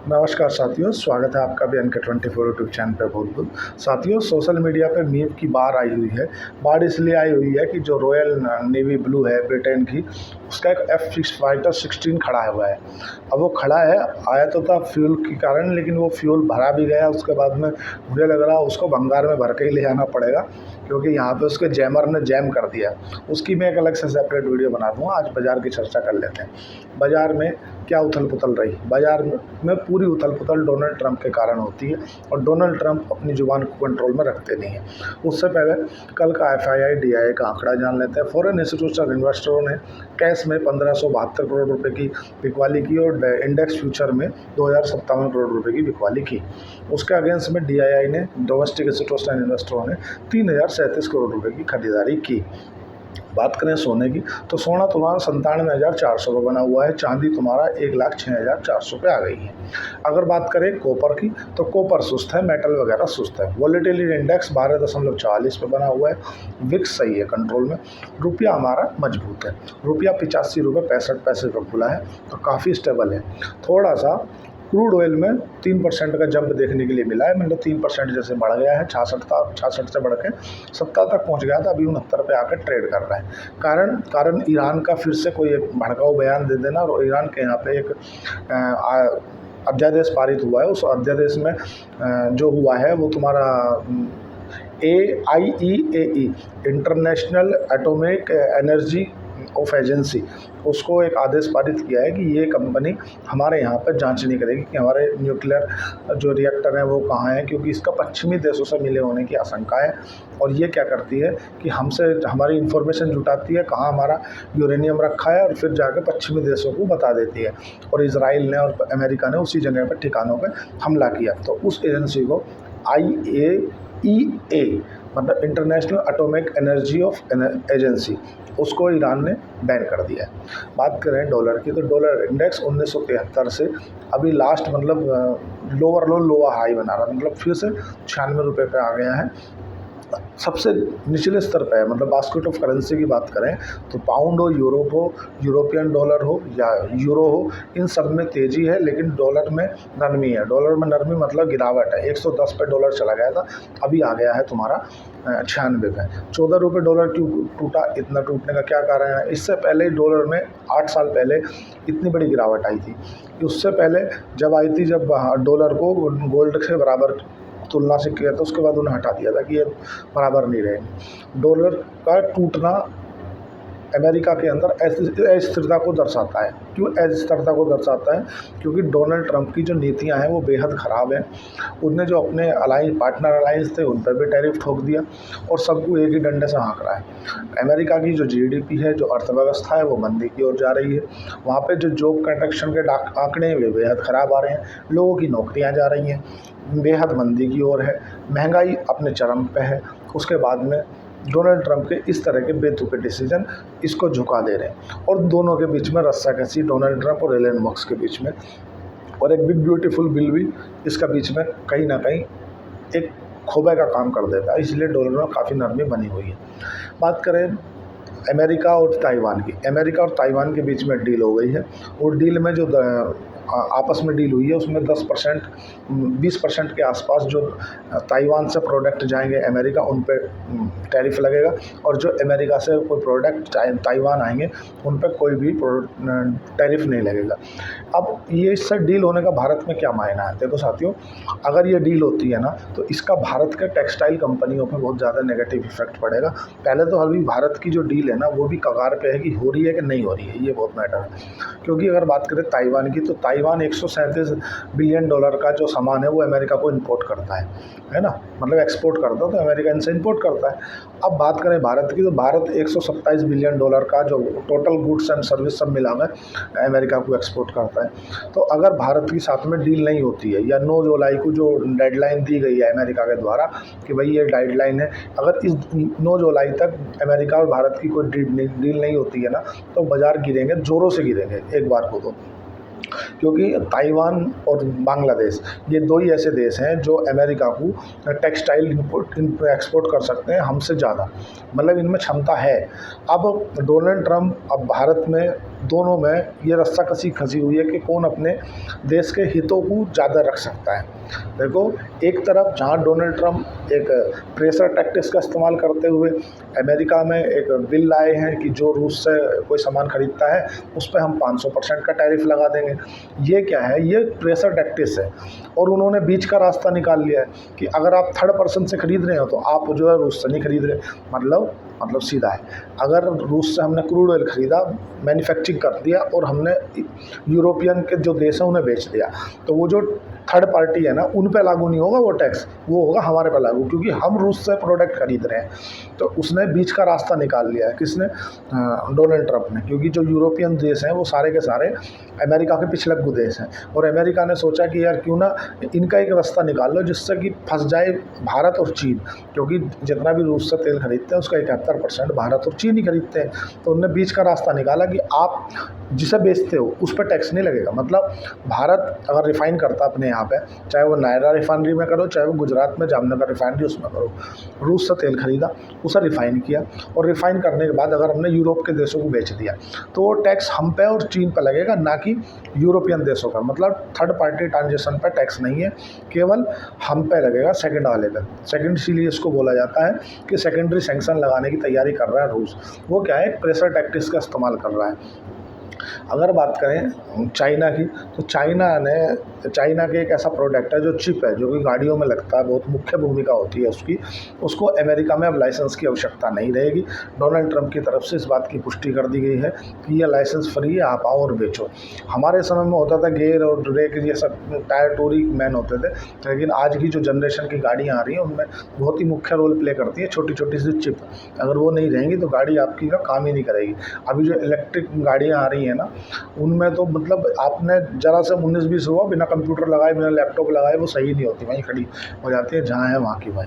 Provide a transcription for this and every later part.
नमस्कार साथियों, स्वागत है आपका भी NK24 यूट्यूब चैनल पे बहुत बहुत। साथियों, सोशल मीडिया पे मीम की बाढ़ आई हुई है। बाढ़ इसलिए आई हुई है कि जो रॉयल नेवी ब्लू है ब्रिटेन की, उसका एक F-6 फाइटर 16 खड़ा हुआ है। अब वो खड़ा है, आया तो था फ्यूल के कारण, लेकिन वो फ्यूल भरा भी गया। उसके बाद में मुझे लग रहा है उसको भंगार में भर के ही ले जाना पड़ेगा, क्योंकि यहाँ पे उसके जैमर ने जैम कर दिया। उसकी मैं एक अलग से सेपरेट वीडियो बना दूँगा। आज बाज़ार की चर्चा कर लेते हैं। बाज़ार में क्या उथल पुथल रही? बाज़ार में पूरी उथल पुथल डोनाल्ड ट्रंप के कारण होती है, और डोनाल्ड ट्रंप अपनी ज़ुबान को कंट्रोल में रखते नहीं हैं। उससे पहले कल का FII DII का आंकड़ा जान लेते हैं। फॉरेन इंस्टीट्यूशनल इन्वेस्टरों ने कैश में 1572 करोड़ रुपए की बिकवाली की और इंडेक्स फ्यूचर में 2057 करोड़ रुपए की बिकवाली की। उसके अगेंस्ट में DII ने, डोमेस्टिक इंस्टीट्यूशनल इन्वेस्टरों ने 3037 करोड़ रुपए की खरीदारी की। बात करें सोने की, तो सोना तुम्हारा 97,400 पे बना हुआ है, चांदी तुम्हारा 1,06,400 पे आ गई है। अगर बात करें कॉपर की, तो कॉपर सुस्त है, मेटल वगैरह सुस्त है। वोलेटिलिटी इंडेक्स 12.40 पे बना हुआ है। विक्स सही है कंट्रोल में। रुपया हमारा मजबूत है। रुपया 85 रुपये 65 पैसे पर खुला है, तो काफ़ी स्टेबल है। थोड़ा सा क्रूड ऑयल में 3% का जंप देखने के लिए मिला है, मतलब 3% जैसे बढ़ गया है। 66 से बढ़ के 70 तक पहुंच गया था, अभी 69 पे आकर ट्रेड कर रहा है। कारण ईरान का फिर से कोई एक भड़काऊ बयान दे देना, और ईरान के यहाँ पे एक अध्यादेश पारित हुआ है। उस अध्यादेश में जो हुआ है वो तुम्हारा IAEA international atomic energy of agency, उसको एक आदेश पारित किया है कि ये कंपनी हमारे यहाँ पर जांच नहीं करेगी कि हमारे न्यूक्लियर जो रिएक्टर हैं वो कहाँ हैं, क्योंकि इसका पश्चिमी देशों से मिले होने की आशंका है। और ये क्या करती है कि हमसे हमारी इन्फॉर्मेशन जुटाती है कहाँ हमारा यूरेनियम रखा है, और फिर जाकर पश्चिमी देशों को बता देती है। और इजराइल ने और अमेरिका ने उसी जगह पर ठिकानों पर हमला किया, तो उस एजेंसी को IAEA मतलब international atomic energy of agency, उसको ईरान ने बैन कर दिया है। बात करें डॉलर की, तो डॉलर इंडेक्स 1973 से अभी लास्ट मतलब लोअर लो लोअर हाई बना रहा, मतलब फिर से 96 रुपये पे आ गया है। सबसे निचले स्तर पे है, मतलब बास्केट ऑफ करेंसी की बात करें तो पाउंड हो, यूरोपियन डॉलर हो या यूरो हो, इन सब में तेज़ी है, लेकिन डॉलर में नरमी है। डॉलर में नरमी मतलब गिरावट है। 110 पे डॉलर चला गया था, अभी आ गया है तुम्हारा 96 पे। 14 रुपये डॉलर क्यों टूटा? इतना टूटने का क्या कारण है? इससे पहले डॉलर में 8 साल पहले इतनी बड़ी गिरावट आई थी। उससे पहले जब आई थी, जब डॉलर को गोल्ड से बराबर तुलना से किया था, उसके बाद उन्हें हटा दिया था कि ये बराबर नहीं रहेंगे। डॉलर का टूटना अमेरिका के अंदर अस्थिरता को दर्शाता है। क्यों अस्थिरता को दर्शाता है? क्योंकि डोनाल्ड ट्रंप की जो नीतियां हैं वो बेहद ख़राब हैं। उनने जो अपने पार्टनर अलायंस थे उन पर भी टैरिफ ठोक दिया, और सबको एक ही डंडे से हाँक रहा है। अमेरिका की जो GDP है, जो अर्थव्यवस्था है, वो मंदी की ओर जा रही है। वहाँ पर जो जॉब कंस्ट्रक्शन के आंकड़े हैं वे बेहद ख़राब आ रहे हैं। लोगों की नौकरियाँ जा रही हैं, बेहद मंदी की ओर है। महंगाई अपने चरम पे है। उसके बाद में डोनाल्ड ट्रंप के इस तरह के बेतुके डिसीजन इसको झुका दे रहे हैं, और दोनों के बीच में रस्साकसी, डोनाल्ड ट्रंप और एलन मस्क के बीच में, और एक बिग ब्यूटीफुल बिल भी इसका बीच में कहीं ना कहीं एक खोबे का काम कर देता है। इसलिए डॉलर में काफ़ी नरमी बनी हुई है। बात करें अमेरिका और ताइवान की, अमेरिका और ताइवान के बीच में डील हो गई है, और डील में जो आपस में डील हुई है उसमें 10% 20% के आसपास जो ताइवान से प्रोडक्ट जाएंगे अमेरिका, उन पे टैरिफ लगेगा, और जो अमेरिका से कोई प्रोडक्ट ताइवान आएंगे उन पे कोई भी टैरिफ नहीं लगेगा। अब ये इससे डील होने का भारत में क्या मायना है? देखो साथियों, अगर ये डील होती है ना, तो इसका भारत के टेक्सटाइल कंपनियों पर बहुत ज़्यादा नेगेटिव इफेक्ट पड़ेगा। पहले तो अभी भारत की जो डील है ना, वो भी कगार पे है कि हो रही है कि नहीं हो रही है, ये बहुत मैटर है। क्योंकि अगर बात करें ताइवान की, तो ताइवान 137 बिलियन डॉलर का जो सामान है वो अमेरिका को इंपोर्ट करता है ना, मतलब एक्सपोर्ट करता है, तो अमेरिका इनसे इंपोर्ट करता है। अब बात करें भारत की, तो भारत 127 बिलियन डॉलर का जो टोटल गुड्स एंड सर्विस सब मिलाकर अमेरिका को एक्सपोर्ट करता है। तो अगर भारत के साथ में डील नहीं होती है, या 9 जुलाई को जो डेडलाइन दी गई है अमेरिका के द्वारा कि भाई ये डेडलाइन है, अगर इस 9 जुलाई तक अमेरिका और भारत की कोई डील नहीं होती है ना, तो बाज़ार गिरेंगे, ज़ोरों से गिरेंगे एक बार को। तो क्योंकि ताइवान और बांग्लादेश, ये दो ही ऐसे देश हैं जो अमेरिका को टेक्सटाइल एक्सपोर्ट कर सकते हैं हमसे ज़्यादा, मतलब इनमें क्षमता है। अब डोनाल्ड ट्रंप अब भारत में दोनों में ये रस्साकसी फंसी हुई है कि कौन अपने देश के हितों को ज़्यादा रख सकता है। देखो, एक तरफ जहाँ डोनाल्ड ट्रंप एक प्रेशर टैक्टिक्स का इस्तेमाल करते हुए अमेरिका में एक बिल लाए हैं कि जो रूस से कोई सामान खरीदता है उस पर हम 500% का टैरिफ लगा देंगे। ये क्या है? ये प्रेशर टैक्टिक्स है। और उन्होंने बीच का रास्ता निकाल लिया है कि अगर आप थर्ड पर्सन से खरीद रहे हो तो आप जो है रूस से नहीं खरीद रहे। मतलब सीधा है, अगर रूस से हमने क्रूड ऑयल खरीदा, मैन्युफैक्चरिंग कर दिया और हमने यूरोपियन के जो देश हैं उन्हें बेच दिया, तो वो जो थर्ड पार्टी है ना, उन पे लागू नहीं होगा वो टैक्स, वो होगा हमारे पे लागू, क्योंकि हम रूस से प्रोडक्ट खरीद रहे हैं। तो उसने बीच का रास्ता निकाल लिया है। किसने? डोनाल्ड ट्रंप ने। क्योंकि जो यूरोपियन देश हैं वो सारे के सारे अमेरिका के पिछलग्गू देश हैं, और अमेरिका ने सोचा कि यार क्यों ना इनका एक रास्ता निकाल लो जिससे कि फंस जाए भारत और चीन, क्योंकि जितना भी रूस से तेल खरीदते हैं उसका 71% भारत और चीन ही खरीदते हैं। तो उनने बीच का रास्ता निकाला कि आप जिसे बेचते हो उस पर टैक्स नहीं लगेगा। मतलब भारत अगर रिफ़ाइन करता अपने यहाँ पे, चाहे वो नायरा रिफाइनरी में करो, चाहे वो गुजरात में जामनगर रिफाइनरी उसमें करो, रूस से तेल खरीदा, उसे रिफ़ाइन किया, और रिफ़ाइन करने के बाद अगर हमने यूरोप के देशों को बेच दिया तो वो टैक्स हम पे और चीन पे लगेगा, ना कि यूरोपियन देशों पर। मतलब थर्ड पार्टी ट्रांजेक्शन पर टैक्स नहीं है, केवल हम पे लगेगा सेकंड वाले पे। सेकंड इसीलिए इसको बोला जाता है कि सेकेंडरी सैंक्शन लगाने की तैयारी कर रहा है रूस। वो क्या है? प्रेशर टैक्टिक्स का इस्तेमाल कर रहा है। अगर बात करें चाइना की, तो चाइना के एक ऐसा प्रोडक्ट है जो चिप है, जो कि गाड़ियों में लगता है, बहुत मुख्य भूमिका होती है उसकी। उसको अमेरिका में अब लाइसेंस की आवश्यकता नहीं रहेगी। डोनाल्ड ट्रंप की तरफ से इस बात की पुष्टि कर दी गई है कि यह लाइसेंस फ्री है, आप आओ और बेचो। हमारे समय में होता था गेयर और ब्रेक, ये सब टायर टूरी मैन होते थे, लेकिन आज की जो जनरेशन की गाड़ियाँ आ रही हैं उनमें बहुत ही मुख्य रोल प्ले करती है छोटी छोटी सी चिप। अगर वो नहीं रहेंगी तो गाड़ी आपकी का काम ही नहीं करेगी। अभी जो इलेक्ट्रिक गाड़ियाँ आ रही हैं ना, उनमें तो मतलब आपने ज़रा से 19-20 हुआ बिना कंप्यूटर लगाए, बिना लैपटॉप लगाए, वो सही नहीं होती, वहीं खड़ी हो जाती है जहाँ है वहाँ की भाई।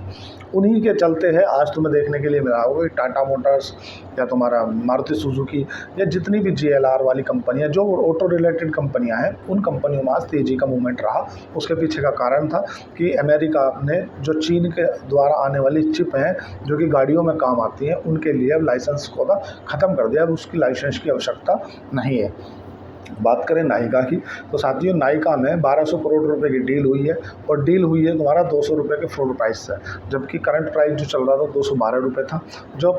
उन्हीं के चलते है आज तुम्हें देखने के लिए मिला होगा कि टाटा मोटर्स या तुम्हारा मारुति सुजुकी या जितनी भी JLR वाली कंपनियां, जो ऑटो रिलेटेड कंपनियां हैं, उन कंपनियों में आज तेज़ी का मूवमेंट रहा। उसके पीछे का कारण था कि अमेरिका ने जो चीन के द्वारा आने वाली चिप हैं जो कि गाड़ियों में काम आती हैं, उनके लिए अब लाइसेंस को ख़त्म कर दिया। अब उसकी लाइसेंस की आवश्यकता नहीं है। बात करें नायका की, तो साथियों नायका में 1200 करोड़ रुपए की डील हुई है, और डील हुई है तुम्हारा 200 रुपये के फ्लोर प्राइस से, जबकि करंट प्राइस जो चल रहा था 212 रुपये था। जो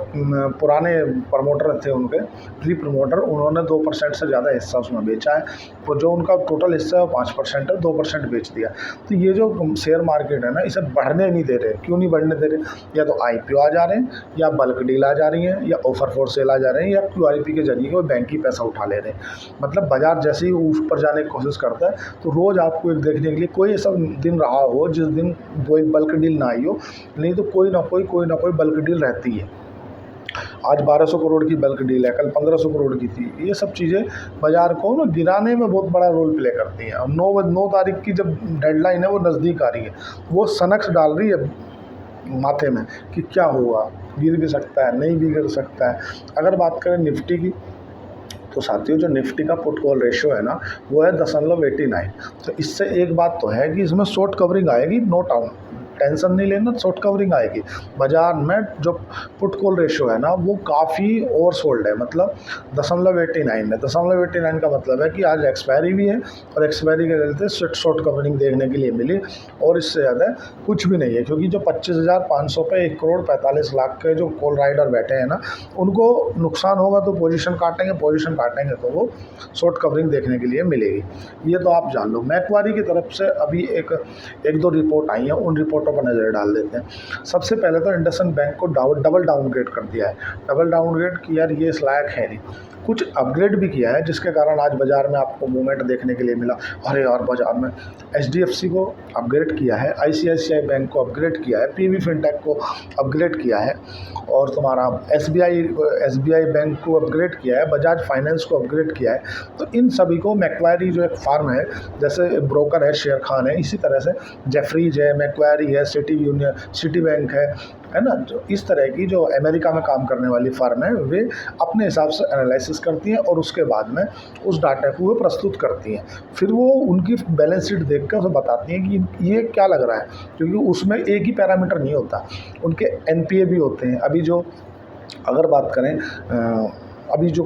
पुराने प्रमोटर थे, उनके प्री प्रमोटर, उन्होंने 2% से ज़्यादा हिस्सा उसमें बेचा है, तो जो उनका टोटल हिस्सा है वो 5% है, 2% बेच दिया। तो ये जो शेयर मार्केट है ना, इसे बढ़ने नहीं दे रहे। क्यों नहीं बढ़ने दे रहे? या तो IPO आ जा रहे हैं, या बल्क डील आ जा रही हैं, या ऑफर फॉर सेल आ जा रहे हैं, या QIP के जरिए कोई बैंक ही पैसा उठा ले रहे हैं। मतलब बाजार जैसे ही ऊपर जाने की कोशिश करता है, तो रोज़ आपको एक देखने के लिए कोई ऐसा दिन रहा हो जिस दिन कोई बल्क डील ना आई हो, नहीं तो कोई ना कोई बल्क डील रहती है। आज 1200 करोड़ की बल्क डील है, कल 1500 करोड़ की थी। ये सब चीज़ें बाज़ार को ना गिराने में बहुत बड़ा रोल प्ले करती हैं। अब 9 तारीख की जब डेडलाइन है वो नज़दीक आ रही है, वो सनक डाल रही है माथे में कि क्या होगा, गिर भी सकता है, नहीं भी गिर सकता है। अगर बात करें निफ्टी की, तो साथियों जो निफ्टी का पुट कॉल रेशियो है ना, वो है 0.89। तो इससे एक बात तो है कि इसमें शॉर्ट कवरिंग आएगी, नो डाउट, टेंशन नहीं लेना, शॉर्ट कवरिंग आएगी। बाजार में जो पुट कॉल रेशियो है ना, वो काफ़ी ओवर सोल्ड है। मतलब 0.89 है। 0.89 का मतलब है कि आज एक्सपायरी भी है, और एक्सपायरी के चलते शॉर्ट कवरिंग देखने के लिए मिली, और इससे ज़्यादा कुछ भी नहीं है। क्योंकि जो 25,500 पे 1,45,00,000 के जो कॉल राइडर बैठे हैं ना, उनको नुकसान होगा तो पोजीशन काटेंगे तो वो शॉर्ट कवरिंग देखने के लिए मिलेगी। ये तो आप जान लो। मैक्वारी की तरफ से अभी एक दो रिपोर्ट आई हैं, उन रिपोर्टों पर नज़र डाल देते हैं। सबसे पहले तो इंडसइंड बैंक को डबल डाउनग्रेड कर दिया है। डबल डाउनग्रेड कि यार ये इस लायक है नहीं, कुछ अपग्रेड भी किया है, जिसके कारण आज बाज़ार में आपको मूवमेंट देखने के लिए मिला। अरे यार, बाज़ार में HDFC को अपग्रेड किया है, ICICI बैंक को अपग्रेड किया है, PB फिनटेक को अपग्रेड किया है, और तुम्हारा SBI बैंक को अपग्रेड किया है, बजाज फाइनेंस को अपग्रेड किया है। तो इन सभी को मैक्वारी जो एक फार्म है, जैसे ब्रोकर है शेर खान है, इसी तरह से जेफरीज है, मैक्वारी है, सिटी बैंक है ना, जो इस तरह की जो अमेरिका में काम करने वाली फार्म है, वे अपने हिसाब से एनालिसिस करती हैं और उसके बाद में उस डाटा को वो प्रस्तुत करती हैं। फिर वो उनकी बैलेंस शीट देख कर उसे बताती हैं कि ये क्या लग रहा है, क्योंकि उसमें एक ही पैरामीटर नहीं होता, उनके NPA भी होते हैं। अभी जो अगर बात करें अभी जो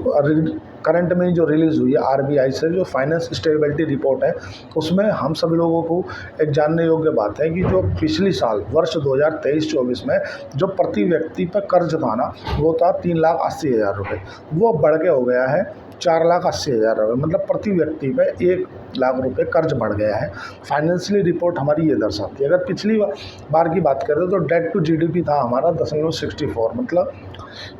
करंट में जो रिलीज़ हुई है आरबीआई से जो फाइनेंस स्टेबिलिटी रिपोर्ट है, उसमें हम सभी लोगों को एक जानने योग्य बात है कि जो पिछली साल वर्ष 2023-24 में जो प्रति व्यक्ति पर कर्ज था ना, वो था 3,80,000 रुपये। वो बढ़ के हो गया है 4,80,000 रुपये, मतलब प्रति व्यक्ति पे 1,00,000 रुपये कर्ज बढ़ गया है। फाइनेंशियली रिपोर्ट हमारी ये दर्शाती है। अगर पिछली बार की बात करें तो डेट टू जीडीपी था हमारा 0.64, मतलब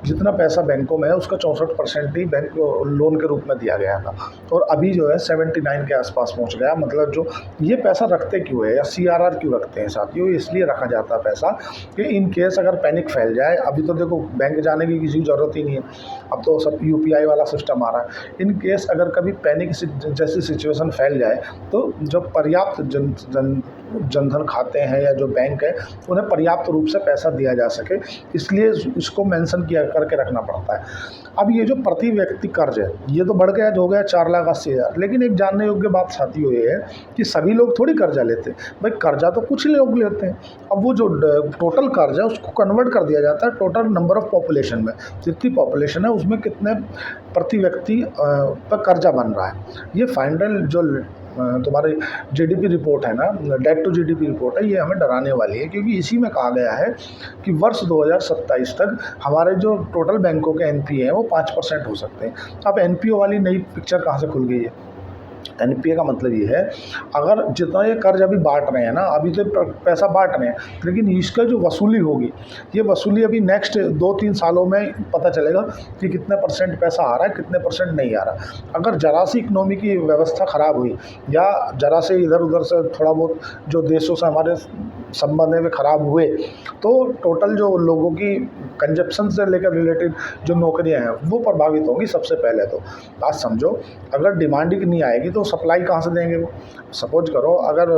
जितना पैसा बैंकों में है उसका 64% ही बैंक लोन के रूप में दिया गया था, और अभी जो है 79 के आसपास पहुंच गया। मतलब जो ये पैसा रखते क्यों है या सीआरआर क्यों रखते हैं साथियों, इसलिए रखा जाता है पैसा कि इन केस अगर पैनिक फैल जाए। अभी तो देखो बैंक जाने की किसी ज़रूरत ही नहीं है, अब तो सब यूपीआई वाला सिस्टम आ रहा है। इन केस अगर कभी पैनिक जैसी सिचुएशन फैल जाए तो जो पर्याप्त जनधन खाते हैं या जो बैंक है उन्हें पर्याप्त रूप से पैसा दिया जा सके, इसलिए इसको मेंशन किया करके रखना पड़ता है। अब ये जो प्रति व्यक्ति कर्ज है ये तो बढ़ गया, हो गया 4,80,000, लेकिन एक जानने योग्य बात साथियों ये है कि सभी लोग थोड़ी कर्जा लेते हैं भाई, कर्जा तो कुछ लोग लेते हैं। अब वो जो टोटल कर्ज है उसको कन्वर्ट कर दिया जाता है टोटल नंबर ऑफ पॉपुलेशन में, जितनी पॉपुलेशन है उसमें कितने प्रति व्यक्ति पर कर्जा बन रहा है। ये फाइनल जो तुम्हारी जीडीपी रिपोर्ट है ना, डेट टू जीडीपी रिपोर्ट है, ये हमें डराने वाली है, क्योंकि इसी में कहा गया है कि वर्ष 2027 तक हमारे जो टोटल बैंकों के एनपीए हैं वो 5% हो सकते हैं। अब एनपीओ वाली नई पिक्चर कहाँ से खुल गई है? एनपीए का मतलब ये है अगर जितना ये कर्ज अभी बांट रहे हैं ना, अभी तो पैसा बांट रहे हैं, लेकिन इसका जो वसूली होगी ये वसूली अभी नेक्स्ट 2-3 सालों में पता चलेगा कि कितने % पैसा आ रहा है, कितने % नहीं आ रहा। अगर जरा सी इकोनॉमी की व्यवस्था ख़राब हुई या जरा से इधर उधर से थोड़ा बहुत जो देशों से हमारे संबंध है वे ख़राब हुए तो टोटल जो लोगों की कंजप्शन से लेकर रिलेटेड जो नौकरियां हैं वो प्रभावित होंगी सबसे पहले। तो बात समझो, अगर डिमांड ही नहीं आएगी तो सप्लाई कहाँ से देंगे वो? सपोज करो अगर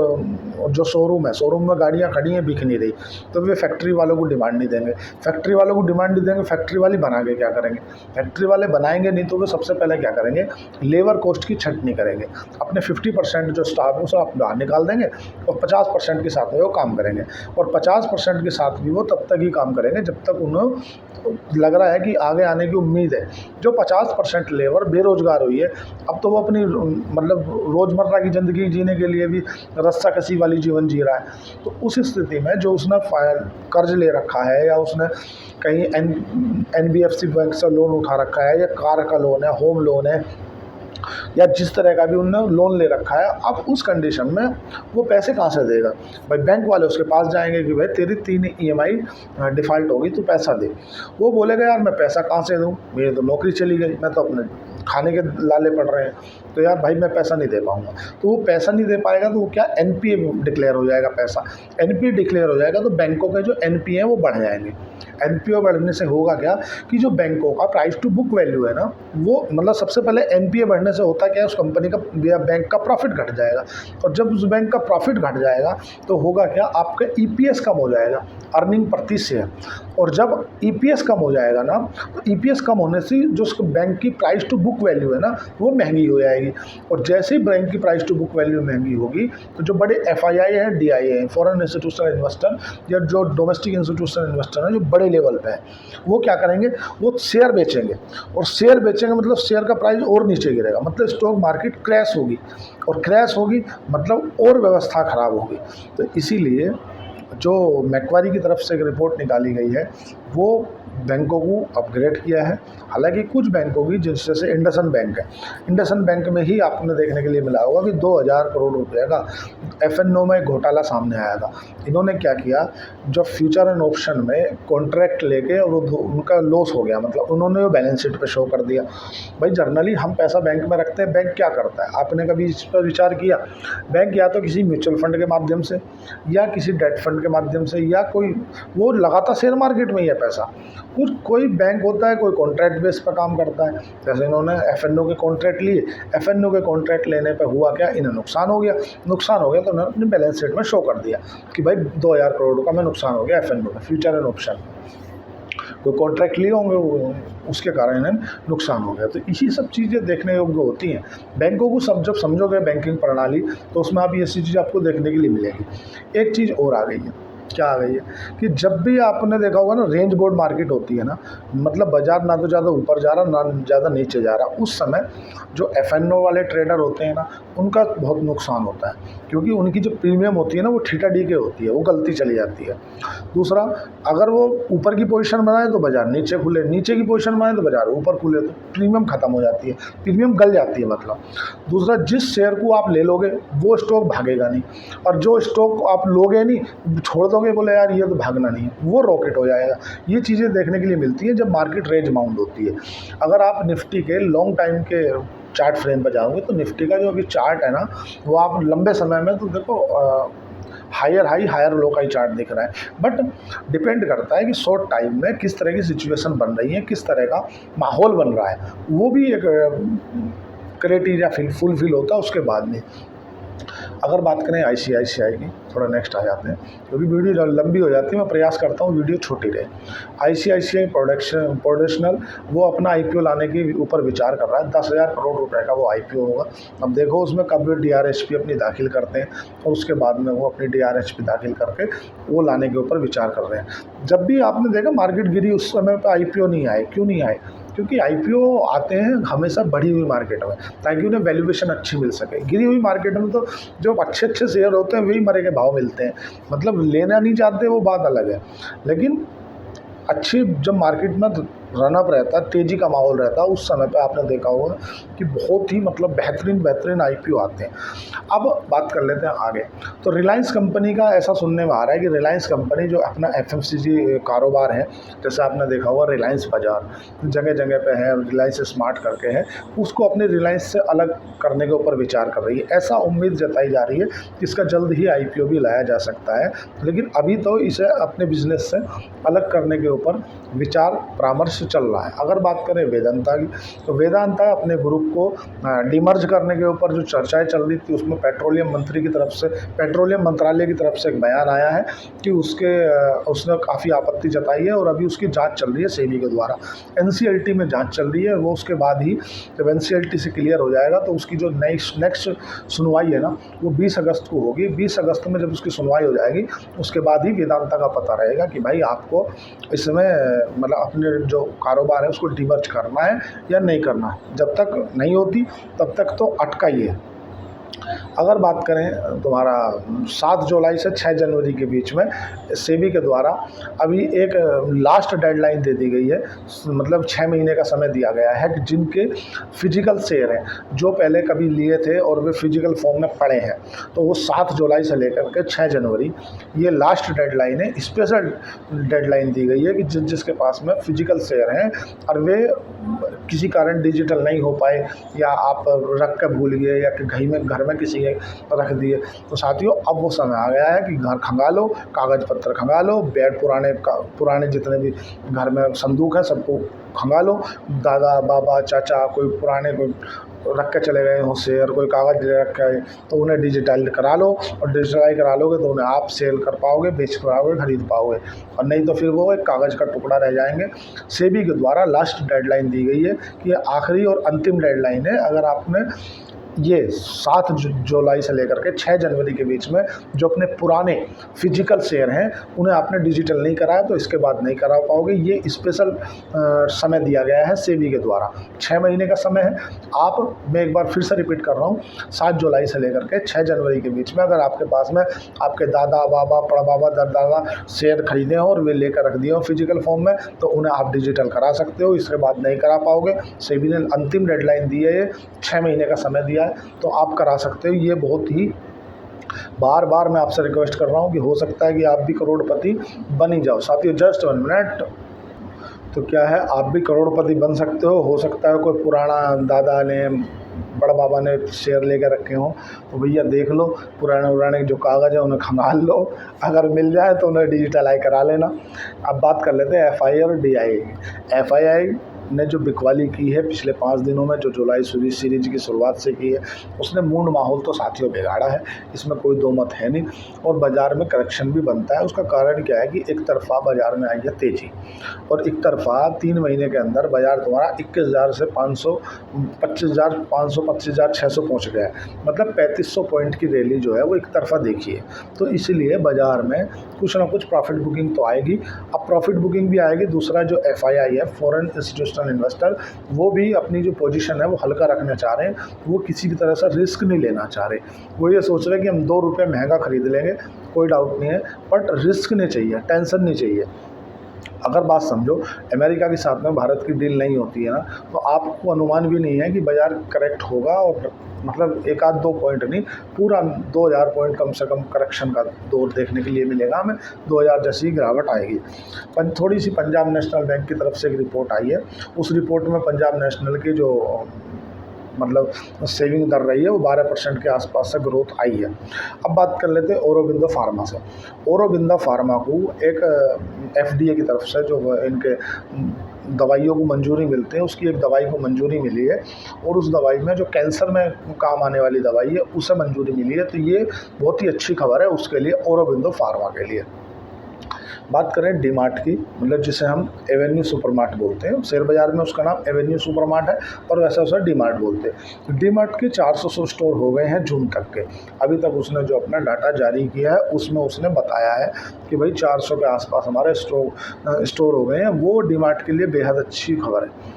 जो शोरूम में गाड़ियाँ खड़ी हैं बिक नहीं रही तो वे फैक्ट्री वालों को डिमांड नहीं देंगे, फैक्ट्री वालों को डिमांड नहीं देंगे, फैक्ट्री वाले बना के क्या करेंगे? फैक्ट्री वाले बनाएंगे नहीं तो वे सबसे पहले क्या करेंगे? लेबर कॉस्ट की छंटनी करेंगे, अपने 50% जो स्टाफ है उसे आप बाहर निकाल देंगे और 50% के साथ में वो काम करेंगे, और 50% के साथ भी वो तब तक ही काम करेंगे जब तक उन्हें लग रहा है कि आगे आने की उम्मीद है। जो 50% लेबर बेरोजगार हुई है, अब तो वो अपनी मतलब रोज़मर्रा की ज़िंदगी जीने के लिए भी रस्साकसी वाली जीवन जी रहा है। तो उस स्थिति में जो उसने कर्ज ले रखा है या उसने कहीं एनबीएफसी बैंक से लोन उठा रखा है या कार का लोन है, होम लोन है या जिस तरह का भी उन्होंने लोन ले रखा है, अब उस कंडीशन में वो पैसे कहाँ से देगा? भाई बैंक वाले उसके पास जाएंगे कि भाई तेरी 3 ईएमआई डिफ़ॉल्ट होगी, तू पैसा दे। वो बोलेगा यार मैं पैसा कहाँ से दूँ, मेरी तो नौकरी चली गई, मैं तो अपने खाने के लाले पड़ रहे हैं, तो यार भाई मैं पैसा नहीं दे पाऊँगा। तो वो पैसा नहीं दे पाएगा तो वो क्या एनपीए डिक्लेयर हो जाएगा, पैसा एनपीए डिक्लेयर हो जाएगा तो बैंकों के जो एनपीए हैं वो बढ़ जाएंगे। एनपीए बढ़ने से होगा क्या कि जो बैंकों का प्राइस टू बुक वैल्यू है ना, वो मतलब सबसे पहले एनपीए बढ़ने से होता क्या है, उस कंपनी का या बैंक का प्रॉफिट घट जाएगा, और जब उस बैंक का प्रॉफिट घट जाएगा तो होगा क्या, आपका ईपीएस कम हो जाएगा, अर्निंग प्रति शेयर। और जब ईपीएस कम हो जाएगा ना, तो ईपीएस कम होने से जो बैंक की प्राइस टू बुक वैल्यू है ना वो महंगी हो जाएगी, और जैसे ही बैंक की प्राइस टू बुक वैल्यू महंगी होगी तो जो बड़े एफआईआई हैं, डीआईए हैं, फॉरेन इंस्टीट्यूशनल इन्वेस्टर या जो डोमेस्टिक इंस्टीट्यूशनल इन्वेस्टर हैं जो बड़े लेवल पे हैं, वो क्या करेंगे, वो शेयर बेचेंगे, और शेयर बेचेंगे मतलब शेयर का प्राइस और नीचे गिरेगा, मतलब स्टॉक मार्केट क्रैश होगी, और क्रैश होगी मतलब और व्यवस्था खराब होगी। तो इसीलिए जो मैक्वारी की तरफ से एक रिपोर्ट निकाली गई है वो बैंकों को अपग्रेड किया है। हालांकि कुछ बैंकों की, जैसे इंडसइंड बैंक है, इंडसइंड बैंक में ही आपने देखने के लिए मिला होगा कि 2,000 करोड़ रुपए का एफएनओ में घोटाला सामने आया था। इन्होंने क्या किया, जो फ्यूचर एंड ऑप्शन में कॉन्ट्रैक्ट लेके और उनका लॉस हो गया, मतलब उन्होंने वो बैलेंस शीट पे शो कर दिया। भाई जनरली हम पैसा बैंक में रखते हैं, बैंक क्या करता है, आपने कभी इस पर विचार किया? बैंक या तो किसी म्यूचुअल फंड के माध्यम से या किसी डेट फंड के माध्यम से या कोई वो लगाता शेयर मार्केट में ही है पैसा। कोई बैंक होता है, कोई कॉन्ट्रैक्ट बेस पर काम करता है। जैसे इन्होंने एफएनओ के कॉन्ट्रैक्ट लिए, एफएनओ के कॉन्ट्रैक्ट लेने पे हुआ क्या, इन्हें नुकसान हो गया तो उन्होंने अपने बैलेंस शीट में शो कर दिया कि भाई 2,000 करोड़ का मैं नुकसान हो गया एफएनओ में, फ्यूचर एंड ऑप्शन कोई कॉन्ट्रैक्ट लिए होंगे उसके कारण इन्हें नुकसान हो गया। तो इसी सब चीज़ें देखने योग्य होती हैं। बैंकों को सब जब समझोगे बैंकिंग प्रणाली तो उसमें आप ये चीज़ आपको देखने के लिए मिलेगी। एक चीज़ और आ गई है, क्या आ गई है कि जब भी आपने देखा होगा ना रेंज बोर्ड मार्केट होती है ना, मतलब बाजार ना तो ज़्यादा ऊपर जा रहा ना ज़्यादा नीचे जा रहा, उस समय जो एफएनओ वाले ट्रेडर होते हैं ना उनका बहुत नुकसान होता है, क्योंकि उनकी जो प्रीमियम होती है ना वो थीटा डी के होती है, वो गलती चली जाती है। दूसरा, अगर वो ऊपर की पोजीशन बनाए तो बाजार नीचे खुले, नीचे की पोजीशन बनाए तो बाजार ऊपर खुले, तो प्रीमियम खत्म हो जाती है, प्रीमियम गल जाती है मतलब। दूसरा, जिस शेयर को आप ले लोगे वो स्टॉक भागेगा नहीं, और जो स्टॉक आप लोगे नहीं छोड़ दोगे बोले यार ये तो भागना नहीं है, वो रॉकेट हो जाएगा। ये चीज़ें देखने के लिए मिलती है जब मार्केट रेंज बाउंड होती है। अगर आप निफ्टी के लॉन्ग टाइम के चार्ट फ्रेम पर जाओगे तो निफ्टी का जो अभी चार्ट है ना वो आप लंबे समय में तो देखो हायर हाई हायर लो का ही चार्ट दिख रहा है, बट डिपेंड करता है कि शॉर्ट टाइम में किस तरह की सिचुएशन बन रही है, किस तरह का माहौल बन रहा है, वो भी एक क्राइटेरिया फुलफिल होता है उसके बाद में। अगर बात करें आईसीआईसीआई की, थोड़ा नेक्स्ट आ जाते हैं क्योंकि वीडियो लंबी हो जाती है, मैं प्रयास करता हूँ वीडियो छोटी रहे। आईसीआईसीआई प्रोडक्शनल वो अपना आईपीओ लाने के ऊपर विचार कर रहा है, 10,000 करोड़ रुपए का वो आईपीओ होगा। अब देखो उसमें कब वे डीआरएचपी अपनी दाखिल करते हैं और उसके बाद में वो अपनी डीआरएचपी दाखिल करके वो लाने के ऊपर विचार कर रहे हैं। जब भी आपने देखा मार्केट गिरी उस समय पर आईपीओ नहीं आए, क्यों नहीं आए? क्योंकि आईपीओ आते हैं हमेशा बढ़ी हुई मार्केट में ताकि उन्हें वैल्यूएशन अच्छी मिल सके। गिरी हुई मार्केट में तो जो अच्छे अच्छे शेयर होते हैं वही मरे के भाव मिलते हैं, मतलब लेना नहीं चाहते वो बात अलग है, लेकिन अच्छी जब मार्केट में रनअप रहता है, तेज़ी का माहौल रहता है, उस समय पे आपने देखा होगा कि बहुत ही मतलब बेहतरीन आईपीओ आते हैं। अब बात कर लेते हैं आगे। तो रिलायंस कंपनी का ऐसा सुनने में आ रहा है कि रिलायंस कंपनी जो अपना एफएमसीजी कारोबार है, जैसे आपने देखा होगा रिलायंस बाज़ार जगह जगह पे है, रिलायंस स्मार्ट करके है, उसको अपने रिलायंस से अलग करने के ऊपर विचार कर रही है। ऐसा उम्मीद जताई जा रही है कि इसका जल्द ही आईपीओ भी लाया जा सकता है, लेकिन अभी तो इसे अपने बिजनेस से अलग करने के ऊपर विचार परामर्श चल रहा है। अगर बात करें वेदांता की, तो वेदांता अपने ग्रुप को डिमर्ज करने के ऊपर जो चर्चाएं चल रही थी उसमें पेट्रोलियम मंत्रालय की तरफ से एक बयान आया है कि उसने काफ़ी आपत्ति जताई है और अभी उसकी जांच चल रही है सेबी के द्वारा। एनसीएलटी में जांच चल रही है, वो उसके बाद ही जब एनसीएलटी से क्लियर हो जाएगा तो उसकी जो नेक्स्ट सुनवाई है ना वो 20 अगस्त को होगी। 20 अगस्त में जब उसकी सुनवाई हो जाएगी उसके बाद ही वेदांता का पता रहेगा कि भाई आपको इसमें मतलब अपने जो कारोबार है उसको डिमर्ज करना है या नहीं करना है। जब तक नहीं होती तब तक तो अटका ही है। अगर बात करें तुम्हारा 7 जुलाई से 6 जनवरी के बीच में सेबी के द्वारा अभी एक लास्ट डेडलाइन दे दी गई है, मतलब 6 महीने का समय दिया गया है कि जिनके फिजिकल शेयर हैं जो पहले कभी लिए थे और वे फिजिकल फॉर्म में पड़े हैं, तो वो 7 जुलाई से लेकर के 6 जनवरी ये लास्ट डेडलाइन है। स्पेशल डेडलाइन दी गई है कि जिसके पास में फिजिकल शेयर हैं और वे किसी कारण डिजिटल नहीं हो पाए या आप रख कर भूल गए या घर में किसी के रख दिए, तो साथियों अब वो समय आ गया है कि घर खंगा लो, कागज़ पत्र खंगा लो, बेड पुराने जितने भी घर में संदूक है सबको खंगा लो, दादा बाबा चाचा कोई पुराने कोई रख के चले गए हों शेयर, कोई कागज़ ले रखे हैं तो उन्हें डिजिटल करा लो, और डिजिटलाइज करा लोगे तो उन्हें आप सेल कर पाओगे, बेच पाओगे, खरीद पाओगे, और नहीं तो फिर वो एक कागज़ का टुकड़ा रह जाएंगे। सेबी के द्वारा लास्ट डेडलाइन दी गई है कि ये आखिरी और अंतिम डेडलाइन है। अगर आपने ये 7 जुलाई से लेकर के 6 जनवरी के बीच में जो अपने पुराने फिजिकल शेयर हैं उन्हें आपने डिजिटल नहीं कराया तो इसके बाद नहीं करा पाओगे। ये स्पेशल समय दिया गया है सेबी के द्वारा, 6 महीने का समय है। मैं एक बार फिर से रिपीट कर रहा हूँ, 7 जुलाई से लेकर के 6 जनवरी के बीच में अगर आपके पास में आपके दादा बाबा पड़बाबा दादा शेयर खरीदे हों और वे लेकर रख दिए हों फिजिकल फॉर्म में, तो उन्हें आप डिजिटल करा सकते हो, इसके बाद नहीं करा पाओगे। सेबी ने अंतिम डेडलाइन दी है, 6 महीने का समय दिया है, तो आप करा सकते हो। ये बहुत ही बार मैं आपसे रिक्वेस्ट कर रहा हूँ कि हो सकता है कि आप भी करोड़पति बन ही जाओ। साथियों जस्ट 1 मिनट, तो क्या है आप भी करोड़पति बन सकते हो सकता है कोई पुराना दादा ने बड़ा बाबा ने शेयर लेकर रखे हों, तो भैया देख लो पुराने जो कागज़ है उन्हें खंगाल लो, अगर मिल जाए तो उन्हें डिजिटलाइज करा लेना। अब बात कर लेते हैं एफआई और डीआई। एफआई ने जो बिकवाली की है पिछले 5 दिनों में, जो जुलाई सीरीज की शुरुआत से की है, उसने मूड माहौल तो साथियों बिगाड़ा है, इसमें कोई दो मत है नहीं। और बाज़ार में करेक्शन भी बनता है। उसका कारण क्या है कि एक तरफा बाज़ार में आई है तेज़ी, और एक तरफा 3 महीने के अंदर बाज़ार तुम्हारा 21,000 से 25,000, 25,600 पहुँच गया है। मतलब 3500 पॉइंट की रैली जो है वो एक तरफा देखी है। तो इसीलिए बाज़ार में कुछ ना कुछ प्रॉफिट बुकिंग तो आएगी। अब प्रॉफिट बुकिंग भी आएगी, दूसरा जो FII है, फॉरेन इंस्टीट्यूशनल इन्वेस्टर, वो भी अपनी जो पोजीशन है वो हल्का रखना चाह रहे हैं। वो किसी भी तरह से रिस्क नहीं लेना चाह रहे। वो ये सोच रहे हैं कि हम 2 रुपये महंगा खरीद लेंगे, कोई डाउट नहीं है, बट रिस्क नहीं चाहिए, टेंशन नहीं चाहिए। अगर बात समझो, अमेरिका के साथ में भारत की डील नहीं होती है ना, तो आपको अनुमान भी नहीं है कि बाज़ार करेक्ट होगा। और मतलब 1 आध 2 पॉइंट नहीं, पूरा 2000 पॉइंट कम से कम करेक्शन का दौर देखने के लिए मिलेगा हमें। 2000 जैसी गिरावट आएगी। थोड़ी सी पंजाब नेशनल बैंक की तरफ से एक रिपोर्ट आई है। उस रिपोर्ट में पंजाब नेशनल की जो मतलब सेविंग दर रही है वो 12% के आसपास से ग्रोथ आई है। अब बात कर लेते हैं औरोबिंदो फार्मा से। औरोबिंदो फार्मा को एक FDA की तरफ से जो इनके दवाइयों को मंजूरी मिलते हैं, उसकी एक दवाई को मंजूरी मिली है, और उस दवाई में जो कैंसर में काम आने वाली दवाई है उसे मंजूरी मिली है। तो ये बहुत ही अच्छी खबर है उसके लिए, औरोबिंदो फार्मा के लिए। बात करें डीमार्ट की, मतलब जिसे हम एवेन्यू सुपरमार्ट बोलते हैं, शेयर बाज़ार में उसका नाम एवेन्यू सुपरमार्ट है और वैसा उसे डीमार्ट बोलते हैं। डीमार्ट के 400 स्टोर हो गए हैं जून तक के। अभी तक उसने जो अपना डाटा जारी किया है उसमें उसने बताया है कि भाई 400 के आसपास हमारे स्टोर हो गए हैं। वो डीमार्ट के लिए बेहद अच्छी खबर है।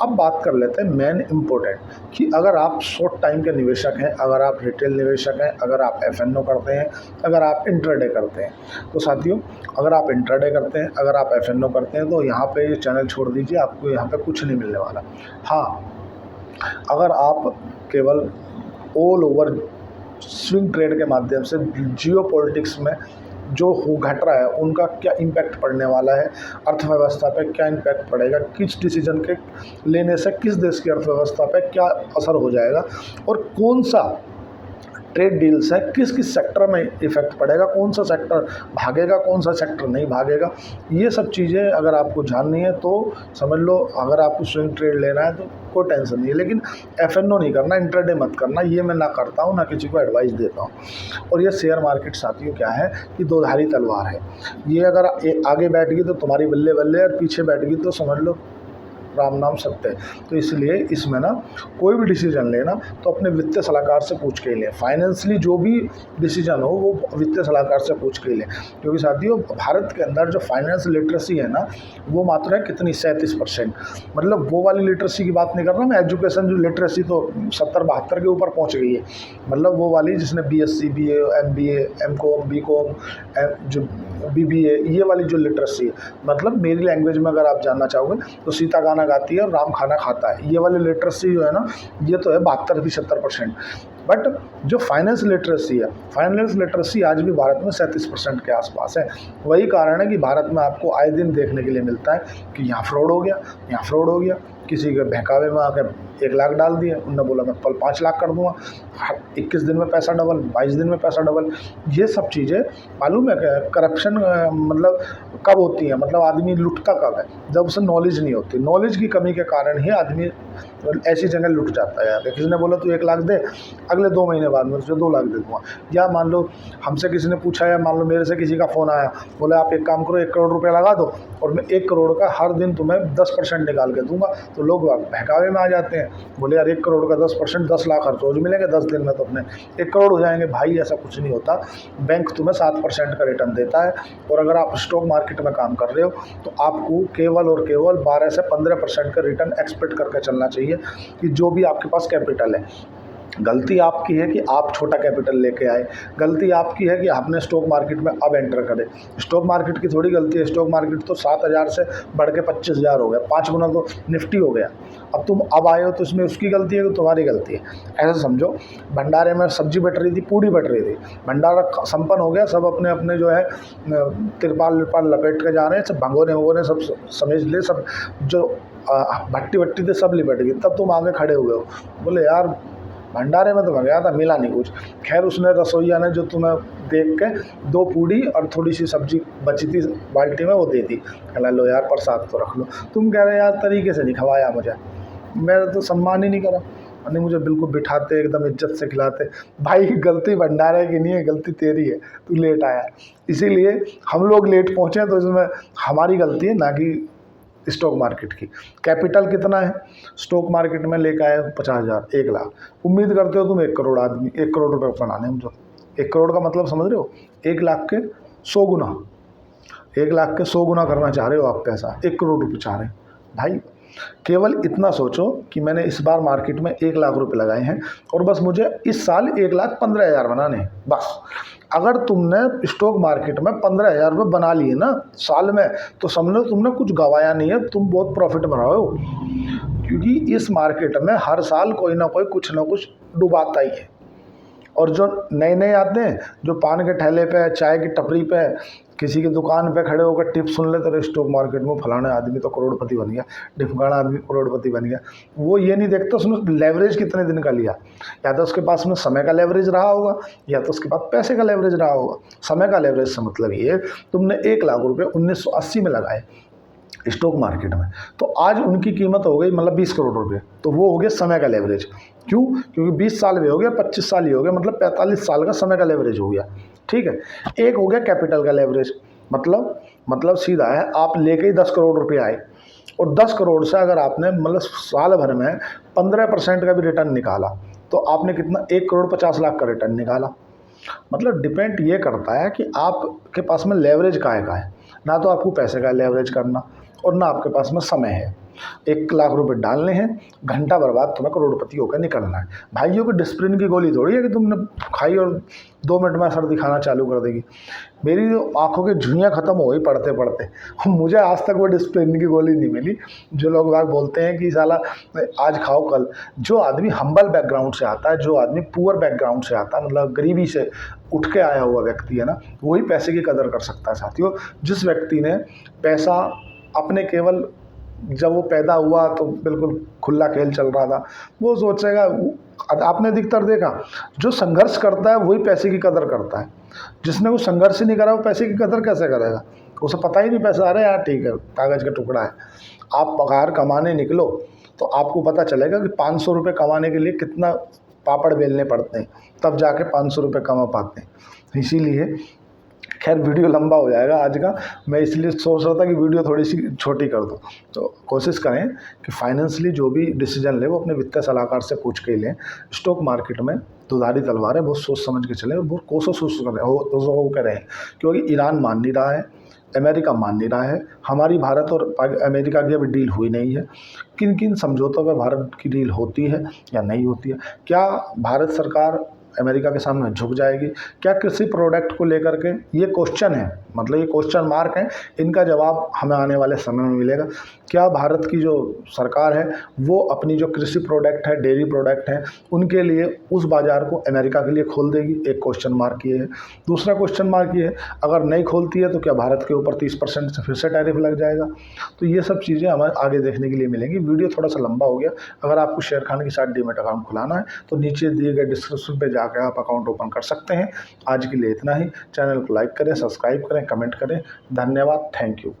अब बात कर लेते हैं मेन इम्पोर्टेंट, कि अगर आप शॉर्ट टाइम के निवेशक हैं, अगर आप रिटेल निवेशक हैं, अगर आप FNO करते हैं, अगर आप इंट्राडे करते हैं, तो साथियों अगर आप इंट्राडे करते हैं, अगर आप FNO करते हैं, तो यहाँ पे ये चैनल छोड़ दीजिए, आपको यहाँ पे कुछ नहीं मिलने वाला। हाँ, अगर आप केवल ऑल ओवर स्विंग ट्रेड के माध्यम से जियो पॉलिटिक्स में जो हो घट रहा है उनका क्या इम्पैक्ट पड़ने वाला है, अर्थव्यवस्था पे क्या इम्पैक्ट पड़ेगा, किस डिसीजन के लेने से किस देश की अर्थव्यवस्था पे क्या असर हो जाएगा, और कौन सा ट्रेड डील्स है किस किस सेक्टर में इफ़ेक्ट पड़ेगा, कौन सा सेक्टर भागेगा, कौन सा सेक्टर नहीं भागेगा, ये सब चीज़ें अगर आपको जाननी है तो समझ लो। अगर आपको स्विंग ट्रेड लेना है तो कोई टेंशन नहीं है, लेकिन FNO नहीं करना, इंट्राडे मत करना। ये मैं ना करता हूँ, ना किसी को एडवाइस देता हूँ। और ये शेयर मार्केट साथियों क्या है कि दोधारी तलवार है। ये अगर आगे बैठ गई तो तुम्हारी बल्ले बल्ले, और पीछे बैठ गई तो समझ लो राम नाम सत्य है। तो इसलिए इसमें ना कोई भी डिसीजन लेना तो अपने वित्तीय सलाहकार से पूछ के ही लें। फाइनेंशियली जो भी डिसीजन हो वो वित्तीय सलाहकार से पूछ के ही लें, क्योंकि साथियों भारत के अंदर जो फाइनेंस लिटरेसी है ना वो मात्र है कितनी, 37%। मतलब वो वाली लिटरेसी की बात नहीं कर रहा मैं, एजुकेशन जो लिटरेसी तो 70-72 के ऊपर पहुँच गई है। मतलब वो वाली जिसने BSc BA MBA MCom BCom जो BBA, ये वाली जो लिटरेसी है, मतलब मेरी लैंग्वेज में अगर आप जानना चाहोगे तो सीता गाना गाती है और राम खाना खाता है, ये वाली लिटरेसी जो है ना ये तो है 72-70%। बट जो फाइनेंस लिटरेसी है, फाइनेंस लिटरेसी आज भी भारत में 37% के आसपास है। वही कारण है कि भारत में आपको आए दिन देखने के लिए मिलता है कि यहाँ फ्रॉड हो गया, यहाँ फ्रॉड हो गया, किसी के बहकावे में आकर 1 लाख डाल दिए, उन्होंने बोला मैं कल 5 लाख कर दूंगा, 21 दिन में पैसा डबल, 22 दिन में पैसा डबल। ये सब चीज़ें मालूम है करप्शन मतलब कब होती है, मतलब आदमी लुटता कब है, जब उसे नॉलेज नहीं होती। नॉलेज की कमी के कारण ही आदमी ऐसी जगह लुट जाता है। किसी ने बोला तू 1 लाख दे, अगले 2 महीने बाद में तुझे 2 लाख दे दूँगा। या मान लो हमसे किसी ने पूछा, या मान लो मेरे से किसी का फ़ोन आया, बोले आप एक काम करो 1 करोड़ रुपये लगा दो और मैं 1 करोड़ का हर दिन तुम्हें 10% निकाल के दूंगा। तो लोग बहकावे में आ जाते हैं, बोले यार 1 करोड़ का 10%, 10 लाख हर रोज मिलेंगे, 10 दिन में तो अपने 1 करोड़ हो जाएंगे। भाई ऐसा कुछ नहीं होता, बैंक तुम्हें 7% का रिटर्न देता है। और अगर आप स्टॉक मार्केट में काम कर रहे हो तो आपको केवल और केवल 12 से 15% का रिटर्न एक्सपेक्ट करके चलना चाहिए, कि जो भी आपके पास कैपिटल है। गलती आपकी है कि आप छोटा कैपिटल लेके आए, गलती आपकी है कि आपने स्टॉक मार्केट में अब एंटर करे। स्टॉक मार्केट की थोड़ी गलती है, स्टॉक मार्केट तो 7,000 से बढ़ के 25,000 हो गया, 5 गुना तो निफ्टी हो गया। अब तुम अब आए हो तो इसमें उसकी गलती है कि तुम्हारी गलती है। ऐसा समझो भंडारे में सब्जी बट रही थी, पूड़ी बट रही थी, भंडारा संपन्न हो गया, सब अपने अपने जो है तिरपाल विरपाल लपेट के जा रहे हैं, सब भगोने वगोने सब समेज ले, सब जो भट्टी वट्टी थे सब लिपट गई। तब तुम आगे खड़े हुए हो, बोले यार भंडारे में तो मैं गया था, मिला नहीं कुछ। खैर उसने रसोइया ने जो तुम्हें देख के 2 पूड़ी और थोड़ी सी सब्जी बची थी बाल्टी में वो दे दी, कहला लो यार प्रसाद तो रख लो। तुम कह रहे यार तरीके से नहीं खवाया मुझे, मेरा तो सम्मान ही नहीं करा, नहीं मुझे बिल्कुल बिठाते एकदम इज्जत से खिलाते। भाई गलती भंडारे की नहीं है, गलती तेरी है, तू लेट आया, इसीलिए हम लोग लेट पहुँचे, तो इसमें हमारी गलती है ना कि स्टॉक मार्केट की। कैपिटल कितना है स्टॉक मार्केट में लेकर आए 50,000, 1 लाख। उम्मीद करते हो तुम 1 करोड़ आदमी 1 करोड़ रुपये बनाने हम, जो 1 करोड़ का मतलब समझ रहे हो, 1 लाख के 100 गुना, 1 लाख के 100 गुना करना चाह रहे हो आप पैसा, 1 करोड़ रुपये चाह रहे हैं। भाई केवल इतना सोचो कि मैंने इस बार मार्केट में 1 लाख रुपए लगाए हैं और बस मुझे इस साल 1,15,000 बनाने हैं बस। अगर तुमने स्टॉक मार्केट में 15,000 रुपये बना लिए ना साल में, तो समझो तुमने कुछ गवाया नहीं है, तुम बहुत प्रॉफिट में रहे हो। क्योंकि इस मार्केट में हर साल कोई ना कोई कुछ ना कुछ डुबाता ही है। और जो नए नए आते हैं, जो पान के ठेले पे, चाय की टपरी पे, किसी की दुकान पे खड़े होकर टिप सुन लेते रहे स्टॉक मार्केट में फलाना आदमी तो करोड़पति बन गया, ढिमकाना आदमी करोड़पति बन गया। वो ये नहीं देखता उसने लेवरेज कितने दिन का लिया, या तो उसके पास में समय का लेवरेज रहा होगा या तो उसके पास पैसे का लेवरेज रहा होगा। समय का लेवरेज से मतलब ये, तुमने 1 लाख रुपये 1980 में लगाए स्टॉक मार्केट में, तो आज उनकी कीमत हो गई मतलब 20 करोड़ रुपए, तो वो हो गया समय का लेवरेज। क्यों? क्योंकि 20 साल भी हो गया, 25 साल ही हो गया, मतलब 45 साल का समय का लेवरेज हो गया। ठीक है, एक हो गया कैपिटल का लेवरेज, मतलब सीधा है, आप लेके ही 10 करोड़ रुपए आए और 10 करोड़ से अगर आपने मतलब साल भर में 15% का भी रिटर्न निकाला, तो आपने कितना 1 करोड़ 50 लाख का रिटर्न निकाला। मतलब डिपेंड ये करता है कि आपके पास में लेवरेज का है, ना तो आपको पैसे का लेवरेज करना और ना आपके पास में समय है। 1 लाख रुपए डालने हैं, घंटा भर बाद तुम्हें करोड़पति होकर निकलना है। भाइयों की डिस्प्लिन की गोली थोड़ी है कि तुमने खाई और 2 मिनट में सर दिखाना चालू कर देगी। मेरी जो आंखों की झुर्रियाँ ख़त्म हो गई पढ़ते पढ़ते, मुझे आज तक वो डिस्प्लिन की गोली नहीं मिली। जो लोग बाग बोलते हैं कि साला आज खाओ कल, जो आदमी हम्बल बैकग्राउंड से आता है, जो आदमी पुअर बैकग्राउंड से आता है, मतलब गरीबी से उठ के आया हुआ व्यक्ति है ना, वही पैसे की कदर कर सकता है साथियों। जिस व्यक्ति ने पैसा अपने केवल जब वो पैदा हुआ तो बिल्कुल खुला खेल चल रहा था, वो सोचेगा, आपने अधिकतर देखा जो संघर्ष करता है वही पैसे की कदर करता है। जिसने वो संघर्ष ही नहीं करा वो पैसे की कदर कैसे करेगा? उसे पता ही नहीं पैसा आ रहा है, यार ठीक है कागज़ का टुकड़ा है। आप पगार कमाने निकलो तो आपको पता चलेगा कि 500 रुपये कमाने के लिए कितना पापड़ बेलने पड़ते हैं, तब जाके 500 रुपये कमा पाते हैं। इसीलिए खैर वीडियो लंबा हो जाएगा आज का, मैं इसलिए सोच रहा था कि वीडियो थोड़ी सी छोटी कर दूं। तो कोशिश करें कि फाइनेंशियली जो भी डिसीजन ले वो अपने वित्तीय सलाहकार से पूछ के ही लें। स्टॉक मार्केट में दुधारी तलवार है, बहुत सोच समझ के चलें और बहुत कोशिश करें, क्योंकि ईरान मान नहीं रहा है, अमेरिका मान नहीं रहा है, हमारी भारत और अमेरिका की अभी डील हुई नहीं है। किन किन समझौतों पर भारत की डील होती है या नहीं होती है? क्या भारत सरकार अमेरिका के सामने झुक जाएगी? क्या कृषि प्रोडक्ट को लेकर के ये क्वेश्चन है, मतलब ये क्वेश्चन मार्क है, इनका जवाब हमें आने वाले समय में मिलेगा। क्या भारत की जो सरकार है वो अपनी जो कृषि प्रोडक्ट है, डेयरी प्रोडक्ट है, उनके लिए उस बाज़ार को अमेरिका के लिए खोल देगी? एक क्वेश्चन मार्क ये है। दूसरा क्वेश्चन मार्क ये है, अगर नहीं खोलती है तो क्या भारत के ऊपर 30% से फिर से टैरिफ लग जाएगा? तो ये सब चीज़ें हमें आगे देखने के लिए मिलेंगी। वीडियो थोड़ा सा लंबा हो गया। अगर आपको शेयर खान के साथ डीमैट अकाउंट खुलाना है तो नीचे दिए गए डिस्क्रिप्शन पे जाकर आप अकाउंट ओपन कर सकते हैं। आज के लिए इतना ही। चैनल को लाइक करें, सब्सक्राइब करें, कमेंट करें। धन्यवाद, थैंक यू।